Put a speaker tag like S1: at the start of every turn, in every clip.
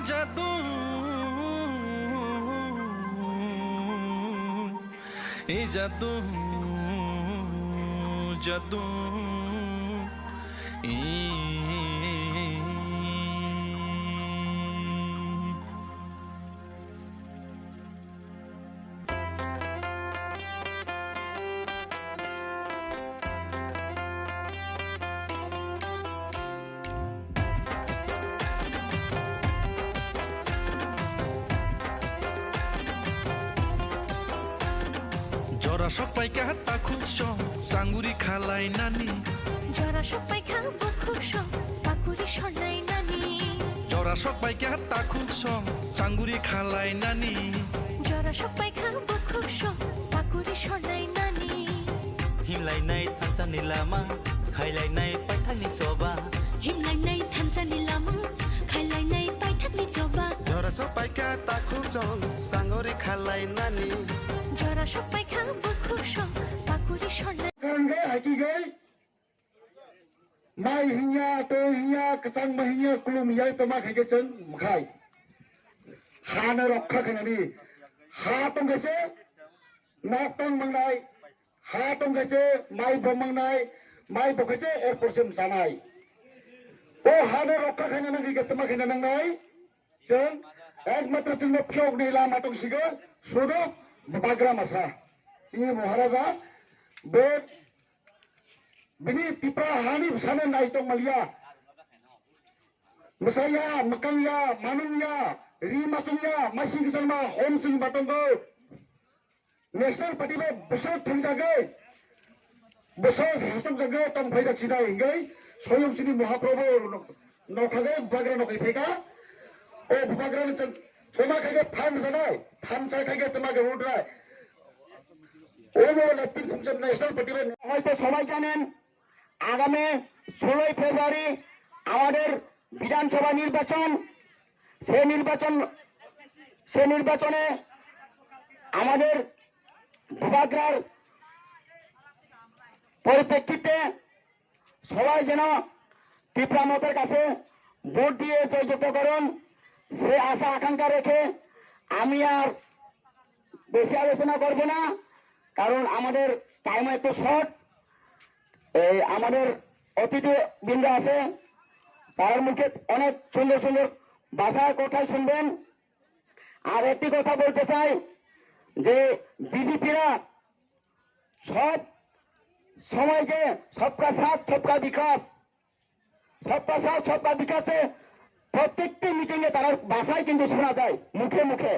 S1: জাদু এই জাদু জাদু জরা সবাই কাটা খুব সাঙ্গুরি খালাই নানি
S2: জরা সবাই খাবো খুব পাকুড়ি সলাই নানি
S1: জরা সবাই কাটা খুব সাঙ্গুরি খালাই নানি
S2: জরা সবাই খাবো খুব পাকুড়ি সলাই নানি
S3: হিমলাইনাই থানচানি লামা খাইলাইনাই পাইথানি চবা
S2: হিমলাইনাই থানচানি লামা খাইলাইনাই পাইথানি চবা
S4: জরা সবাই কাটা খুব সাঙ্গুরি খালাই নানি
S2: জরা সবাই খাবো খুব পাকুড়ি সলাই
S5: Kangge haki gay mai hinya to hinya kesang mahinya kulum yai to mak hage chen mkhai hana rokha khanani ha tong gese nok tong mangnai ha tong gese mai bom mangnai mai bo gese er porsim sanai o hana rokha khanani ge to mak hina nangnai chen ekmatra chung phyok ni lama tong siga sudo bagra masa ini maharaja be bini tipa hani sana nai tong malia masaya makangya manunya rimasunya masih kisama home sing batongo national party be besar thunjage besar hasam jage tong bhaijak sida hingai soyom sini mahaprabhu nokhage bagra nokai pheka o bagra ni toma kage tham sanai tham cha kage toma ge udrai হয়তো সবাই জানেন আগামী 16 ফেব্রুয়ারি আমাদের বিধানসভা নির্বাচন সে নির্বাচনে আমাদের ভূভাগ্রার পরিপ্রেক্ষিতে সবাই যেন ত্রিপুরা মতের কাছে ভোট দিয়ে জয়যুক্ত করুন সে আশা আকাঙ্ক্ষা রেখে আমি আর বেশি আলোচনা করব না কারণ আমাদের টাইম একটু শর্ট আমাদের অতিথি বৃন্দ আছে তার মুখে অনেক সুন্দর সুন্দর ভাষায় কথাই শুনবেন আর একটি কথা বলতে চাই যে বিজেপিরা সব সময় যে সবকা সাথ সবকা বিকাশে প্রত্যেকটি মিটিং এ তার ভাষায় কিন্তু শোনা যায় মুখে মুখে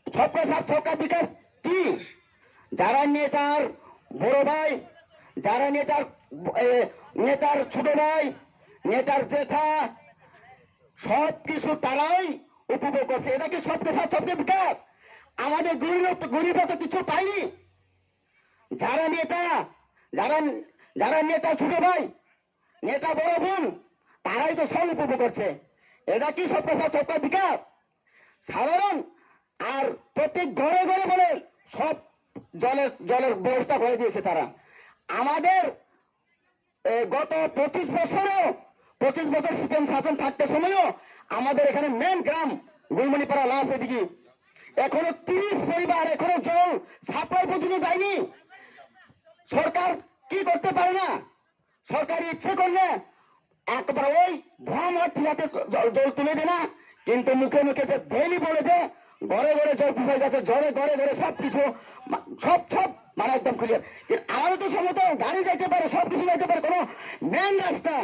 S5: সবকা সাথ সবকা বিকাশ কি যারা নেতার বড় ভাই যারা নেতার ছোট ভাই নেতার জেঠা সবকিছু তারাই উপভোগ করছে এটা কি সবকে সাথে সবকে বিকাশ আমাদের গরিবরা তো কিছু পাইনি যারা নেতা ছোট ভাই নেতা বড় বোন তারাই তো সব উপভোগ করছে এটা কি সবকে সাথে সবকা বিকাশ সাধারণ আর প্রত্যেক ঘরে ঘরে বলে সব জলের ব্যবস্থা করে দিয়েছে তারা আমাদের গত 25 বছর সিপিএম শাসন থাকতে সময়ও আমাদের এখানে মেন গ্রাম গুলমণিপাড়া লাশ এদিকে এখনো 30 পরিবার এখনো জল সাপ্লাই পর্যন্ত যায়নি সরকার কি করতে পারে না সরকারি ইচ্ছে করলে একবার ওই ভ্রমণ ঠিকাতে জল তুলে দেয় না কিন্তু মুখে মুখে যে ডেইলি বলে যে ঘরে ঘরে জল পুষে গেছে ঘরে ঘরে সবকিছু সব মানে একদম ক্লিয়ার আমারও তো সমত গাড়ি যাইতে পারে সবকিছু যাইতে পারে কোনো মেন রাস্তা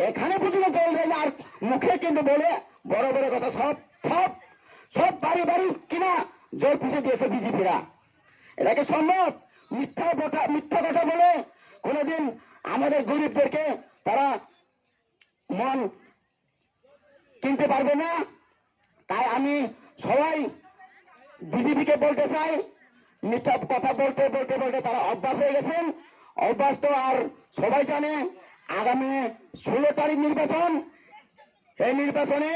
S5: এখানে পর্যন্ত জল যায় না আর মুখে কিন্তু বলে বড় বড় কথা সব বাড়ি কিনা জল পুষে দিয়েছে বিজেপিরা এটাকে সম্ভব মিথ্যা কথা বলে কোনোদিন আমাদের গরিবদেরকে তারা মন কিনতে পারবে না তাই আমি সবাই বিজেপিকে বলতে চাই মিথ্যা কথা বলতে তারা অভ্যাস হয়ে গেছেন অভ্যাস তো আর সবাই জানে আগামী 16 তারিখ নির্বাচন এই নির্বাচনে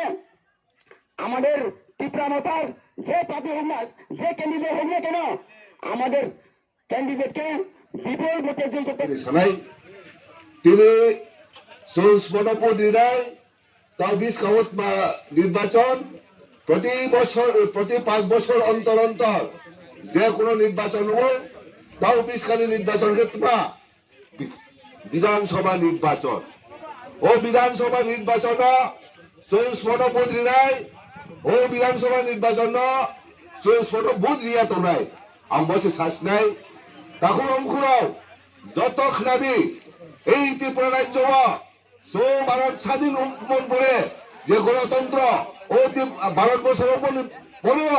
S5: আমাদের ত্রিপুরা মতার যে প্রার্থী হোক না যে ক্যান্ডিডেট হোক না কেন আমাদের ক্যান্ডিডেটকে বিপুল ভোটে জয়যুক্ত
S4: তিনি সুস্পষ্ট দিনাই
S6: তাও 20 কাউত নির্বাচন প্রতি 5 বছর অন্তর অন্তর যে কোনো নির্বাচন হবো তাও 20 খালি নির্বাচন ক্ষেত্রে বিধানসভা নির্বাচন ও বিধানসভা নির্বাচন 24 বদলি নাই ও বিধানসভা নির্বাচন 24 বুধ রিয়া তো নাই আমবসে শ্বাস নাই তখন অঙ্কুরাও যত খাদি এই ত্রিপুরা রাজ্য ভারত স্বাধীন মন পড়ে যে গণতন্ত্র ও ভারতবর্ষের পড়ব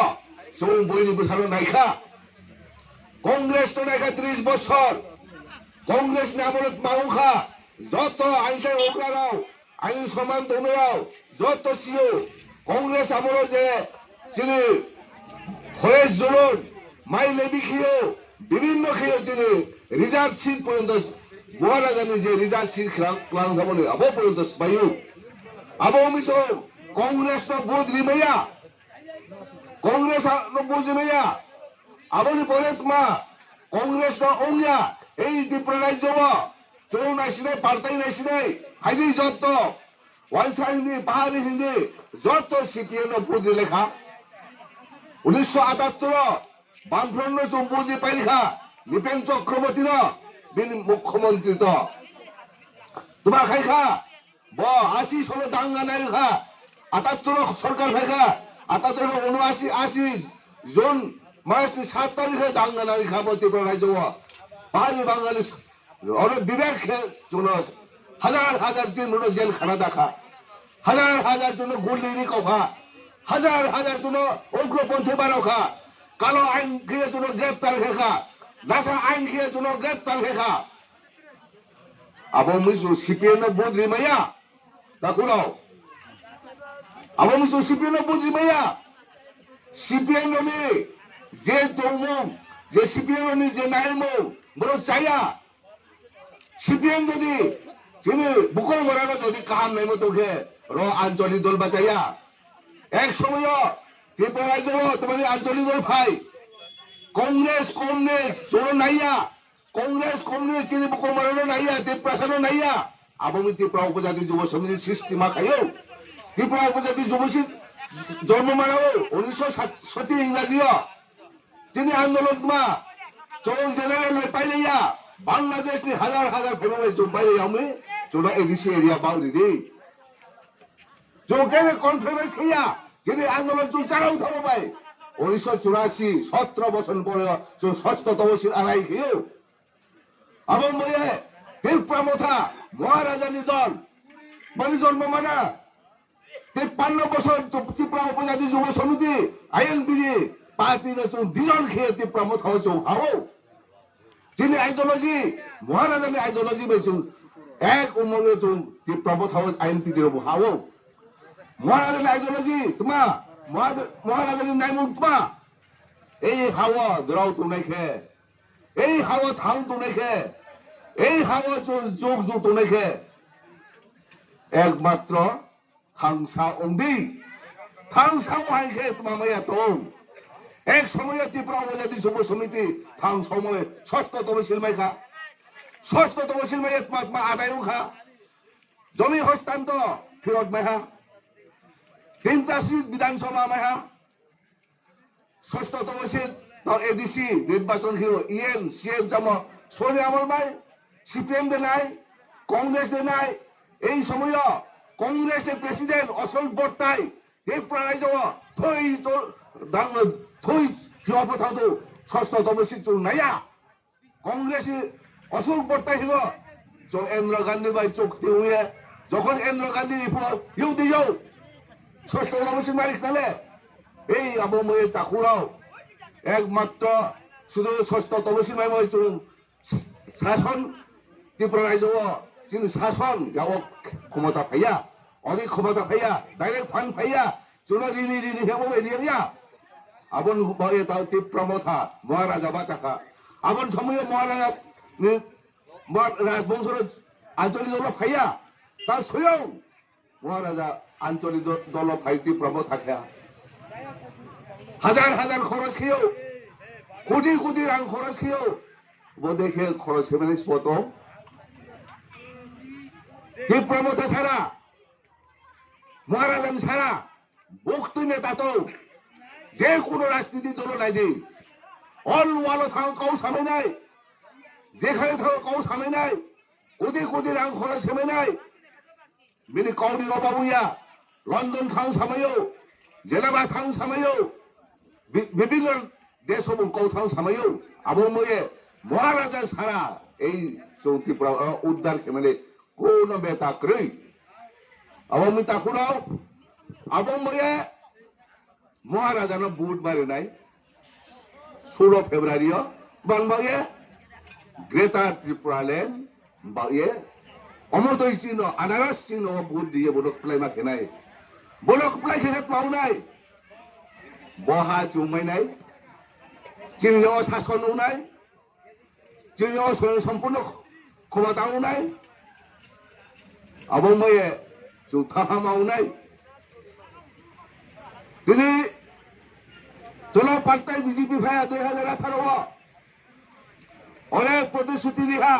S6: সব বই নির্বাচন নাইখা কংগ্রেস তো নাইখা 30 বছর কংগ্রেস নামত মাউখা যত আইনসার ওকরাও আইন সমান তোমরাও যত সিও কংগ্রেস আমল যে যিনি ফয়েজ জলন মাই লেবি খেয়েও বিভিন্ন খেয়েও যিনি রিজার্ভ সিট পর্যন্ত মহারাজানি যে রিজার্ভ সিট ক্লাং থামনে আবো পর্যন্ত স্পায়ু আবো মিশো কংগ্রেস না বুধ রিমাইয়া কংগ্রেস বুধ রিমাইয়া আবনি পরে তোমা কংগ্রেস না ওংয়া এই ত্রিপুরা রাজ্য চৌ নাইসিনাই পাল্টাই নাইসিনাই হাইদি যত ওয়াইসা হিন্দি পাহাড়ি হিন্দি যত সিপিএম বুধ লেখা 1978 বামফ্রন্ট চম্পুজি পাইলিখা নিপেন চক্রবর্তী মুখ্যমন্ত্রী তো তোমার খাইখা 80 ষোলো দাঙ্গা নাই লেখা 78 সরকার ভাইখা 78 79 জুন মাসনি 7 তারিখে দাঙ্গা নাই লেখা ত্রিপুরা রাজ্য পাহাড়ি বাঙালি অনেক বিবেক হাজার হাজার জন জেল খানা দেখা হাজার হাজার জন গুলি কফা হাজার হাজার জন উগ্রপন্থী বারখা কালো আইন খেয়ে জন গ্রেপ্তার খেখা নাসা আইন খেয়ে জন গ্রেপ্তার খেখা আবো মিশু সিপিএম বুধ রিমাইয়া তাকুরাও আবো মিশু সিপিএম বুধ রিমাইয়া সিপিএম নি যে দমুং যে সিপিএম নি যে নাইমু বড় চাইয়া সিপিএম যদি যিনি বুকল মরানো যদি কাহাম নাই মতোকে র আঞ্চলিক দল বাঁচাইয়া এক সময় ত্রিপুরা রাজ্য তোমার আঞ্চলিক দল ভাই কংগ্রেস চোর নাইয়া কংগ্রেস যিনি বুকল মরানো নাইয়া ত্রিপ্রাসানো নাইয়া আবমি ত্রিপুরা উপজাতি যুব সমিতি সৃষ্টি মা খাইও ত্রিপুরা উপজাতি যুব জন্ম মারাও 1967 ইংরাজীয় যিনি আন্দোলন মা চৌ জেনারেল পাইলাইয়া বাংলাদেশ ni হাজার হাজার ফেমাই জম্বাই আমি চোরা এডিসি এরিয়া বাউরি দি যোগে কনফারেন্স হিয়া যিনি আন্দোলন চুল চালাও থাকো ভাই 1984 17 বছর পরে ষষ্ঠ তহসিল আড়াই খেয়েও আমার মনে ত্রিপুরা মথা মহারাজানি দল মানে জন্ম মানা 53 বছর ত্রিপুরা উপজাতি যুব সমিতি আইএনপিজি পার্টি দুজন খেয়ে ত্রিপুরা মথা হচ্ছে হাও যিনি আইডিওলজি মহারাজানি আইডিওলজি বেচুন এক উমরে চুন ত্রিপুরা মথা আইএনপি দিয়ে হাও মহারাজানি আইডিওলজি তোমা মহারাজানি নাইমুন তোমা এই হাওয়া দ্রাও তো নাইখে এই হাওয়া থাং তো নাইখে এই হাওয়া যোগ তো নাইখে একমাত্র থাংসা অন্দি থাংসা হাইখে তোমা মাইয়া তং এক সময় ত্রিপুরা উপজাতি যুব সমিতি থাং সময় ষষ্ঠ তহসিল মাইখা ষষ্ঠ তহসিল মাই একমাত্র আদায় খা জমি হস্তান্তর ফেরত মাইহা 3টা সিট বিধানসভা মাইহা ষষ্ঠ তহসিল এডিসি নির্বাচন হিরো ইএন সিএম জাম সরি আমল মাই সিপিএম দে নাই কংগ্রেস দে নাই এই সময় কংগ্রেসের প্রেসিডেন্ট অশোক বর্তাই ত্রিপুরা রাজ্য থই হিরো পথাতো ষষ্ঠ তহসিল চুল নাইয়া কংগ্রেসে অশোক বর্তাই হিরো ইন্দিরা গান্ধী বাই চোখ দিয়ে যখন ইন্দিরা গান্ধী ইউ দিও ষষ্ঠ তহসিল মালিক নালে এই আবময়ে তাকুরাও একমাত্র শুধু ষষ্ঠ তহসিল মাই শাসন ত্রিপুরা রাজ্য যিনি শাসন ক্ষমতা পাইয়া অনেক ক্ষমতা পাইয়া ডাইরেক্ট ফান্ড পাইয়া চুনো রিনি হেবো এরিয়া আবন ভয়ে তাও ত্রিপুরা মথা মহারাজা বাঁচাখা আবন সময় মহারাজা রাজবংশের আঞ্চলিক দল ফাইয়া তার স্বয়ং মহারাজা আঞ্চলিক দল ফাই ত্রিপুরা মথা খেয়া হাজার হাজার খরচ খেয়েও কোটি কোটি রাং খরচ খেয়েও দেখে খরচ হেবেন স্পত ত্রিপুরা মথা ছাড়া মহারাজান ছাড়া বক্তি নেতা তো যে কোনো রাজনীতি দল নাই দি অল ওয়ালো থাকা কাউ সামে নাই যেখানে থাকা কাউ সামে নাই কোটি কোটি রাং খরচ সামে নাই বিনি কাউরি অবাবুয়া লন্ডন থাং সামায়ো জেলাবা থাং সামায়ো বিভিন্ন দেশ কাউ থাং সামায়ো আবো ময়ে মহারাজা ছাড়া এই চৌত্রিপুরা উদ্ধার খেমেলে কোন বেতা ক্রই আবো মি তাকুরাও আবো ময়ে মহারাজানো বুধবারে নাই 16 ফেব্রুয়ারিও বাংবাগে গ্রেটার ত্রিপুরাল্যান্ড বাগে অমোদয় চিহ্ন আনারস চিহ্ন বুধ দিয়ে বলক প্লাই মাখে নাই বলক প্লাই খেলে পাও নাই বহা চুমাই নাই চিহ্ন শাসন নাই চিহ্ন সম্পূর্ণ ক্ষমতাও নাই আবময়ে চৌথাহামাও নাই তিনি চলো পাল্টাই বিজেপি ভাইয়া 2018 অনেক প্রতিশ্রুতি লিহা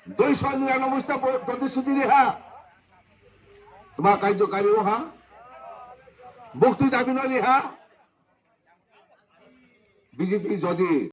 S6: 299টা প্রতিশ্রুতি লিহা তোমার কার্যকারীও হা বক্তৃতা বিন লিহা বিজেপি যদি